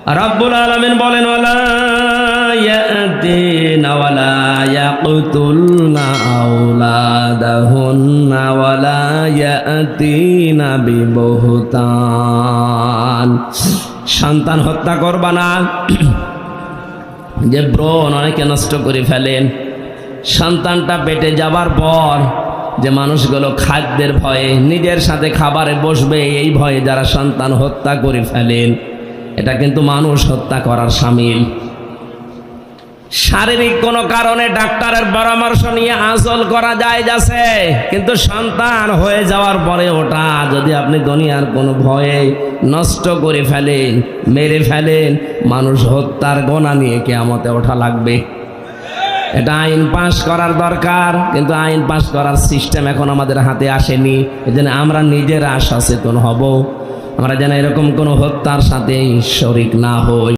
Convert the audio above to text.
রব্বুল আলামিন বলেন ওয়ালা ইয়াতিনা ওয়ালা ইয়াকতুলনা আওলাদাহুন্না ওয়ালা ইয়াতিনা বিবুহতান। সন্তান হত্যা করবা না। যে ব্রণ অনেকে নষ্ট করে ফেলেন, সন্তানটা পেটে যাবার পর যে মানুষগুলো খাদ্যের ভয়ে নিজের সাথে খাবারে বসবে এই ভয়ে যারা সন্তান হত্যা করে ফেলেন, এটা কিন্তু মানুষ হত্যা করার শামিল। শারীরিক কোনো কারণে ডাক্তারের পরামর্শ নিয়ে আঁচল করা যায় যাচ্ছে, কিন্তু সন্তান হয়ে যাওয়ার পরে ওটা যদি আপনি দুনিয়ার কোনো ভয়ে নষ্ট করে ফেলেন, মেরে ফেলেন, মানুষ হত্যার গোনা নিয়ে কিয়ামতে ওঠা লাগবে। এটা আইন পাশ করার দরকার, কিন্তু আইন পাশ করার সিস্টেম এখন আমাদের হাতে আসেনি। এজন্য আমরা নিজেরা সচেতন হব, আমরা যেন এরকম কোনো হত্যার সাথে শরীক না হই।